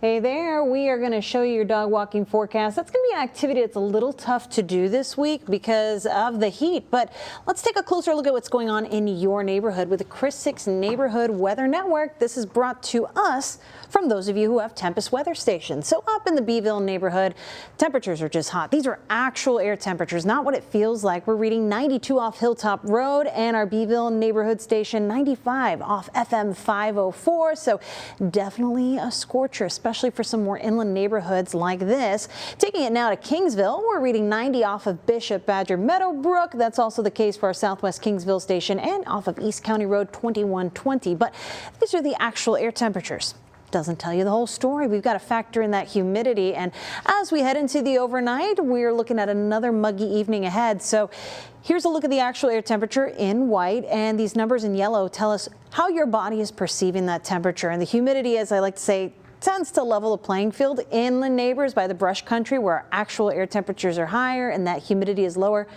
Hey there, we are going to show you your dog walking forecast. That's going to be an activity that's a little tough to do this week because of the heat, but let's take a closer look at what's going on in your neighborhood with the Chris 6 Neighborhood Weather Network. This is brought to us from those of you who have Tempest weather stations. So up in the Beeville neighborhood, temperatures are just hot. These are actual air temperatures, not what it feels like. We're reading 92 off Hilltop Road and our Beeville neighborhood station 95 off FM 504. So definitely a scorcher, especially for some more inland neighborhoods like this. Taking it now to Kingsville, we're reading 90 off of Bishop Badger Meadowbrook. That's also the case for our Southwest Kingsville station and off of East County Road 2120. But these are the actual air temperatures. Doesn't tell you the whole story. We've got to factor in that humidity, and as we head into the overnight, we're looking at another muggy evening ahead. So here's a look at the actual air temperature in white, and these numbers in yellow tell us how your body is perceiving that temperature. And the humidity, as I like to say, tends to level the playing field. Inland neighbors by the brush country where our actual air temperatures are higher and that humidity is lower,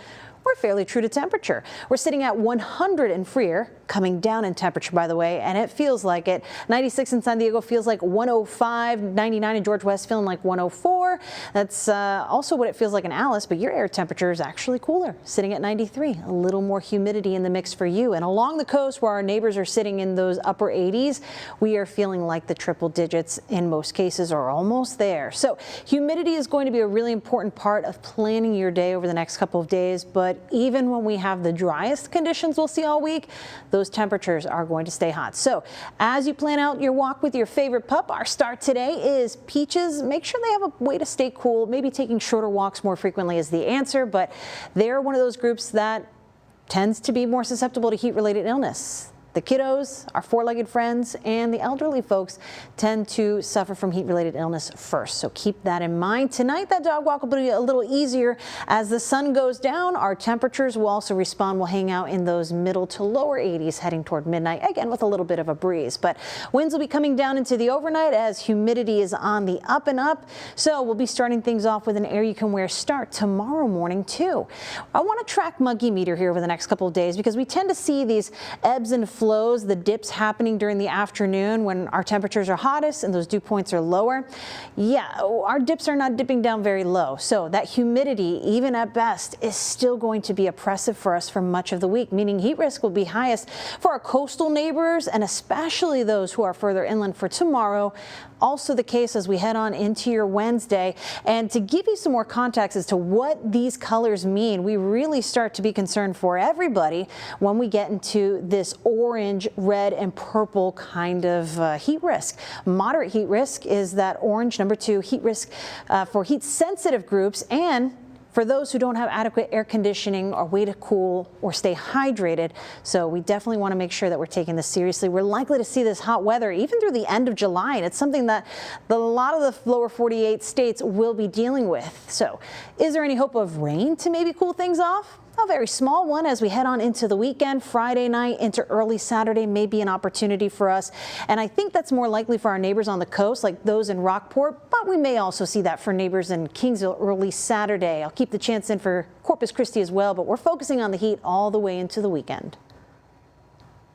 we're fairly true to temperature. We're sitting at 100 in Freer, coming down in temperature, by the way, and it feels like it. 96 in San Diego feels like 105, 99 in George West feeling like 104. That's also what it feels like in Alice, but your air temperature is actually cooler, sitting at 93. A little more humidity in the mix for you. And along the coast where our neighbors are sitting in those upper 80s, we are feeling like the triple digits in most cases, or almost there. So humidity is going to be a really important part of planning your day over the next couple of days, but even when we have the driest conditions we'll see all week, those temperatures are going to stay hot. So as you plan out your walk with your favorite pup, our start today is Peaches. Make sure they have a way to stay cool. Maybe taking shorter walks more frequently is the answer, but they're one of those groups that tends to be more susceptible to heat-related illness. The kiddos, our four-legged friends, and the elderly folks tend to suffer from heat-related illness first. So keep that in mind. Tonight, that dog walk will be a little easier. As the sun goes down, our temperatures will also respond. We'll hang out in those middle to lower 80s heading toward midnight, again with a little bit of a breeze. But winds will be coming down into the overnight as humidity is on the up and up. So we'll be starting things off with an air you can wear start tomorrow morning, too. I want to track muggy meter here over the next couple of days because we tend to see these ebbs and flows, the dips happening during the afternoon when our temperatures are hottest and those dew points are lower. Yeah, our dips are not dipping down very low. So that humidity, even at best, is still going to be oppressive for us for much of the week, meaning heat risk will be highest for our coastal neighbors and especially those who are further inland for tomorrow. Also the case as we head on into your Wednesday. And to give you some more context as to what these colors mean, we really start to be concerned for everybody when we get into this orange, red, and purple kind of heat risk. Moderate heat risk is that orange, number 2, heat risk for heat-sensitive groups, and for those who don't have adequate air conditioning or way to cool or stay hydrated. So we definitely want to make sure that we're taking this seriously. We're likely to see this hot weather even through the end of July, and it's something that a lot of the lower 48 states will be dealing with. So is there any hope of rain to maybe cool things off? A very small one as we head on into the weekend. Friday night into early Saturday may be an opportunity for us. And I think that's more likely for our neighbors on the coast, like those in Rockport, but we may also see that for neighbors in Kingsville early Saturday. I'll keep the chance in for Corpus Christi as well, but we're focusing on the heat all the way into the weekend.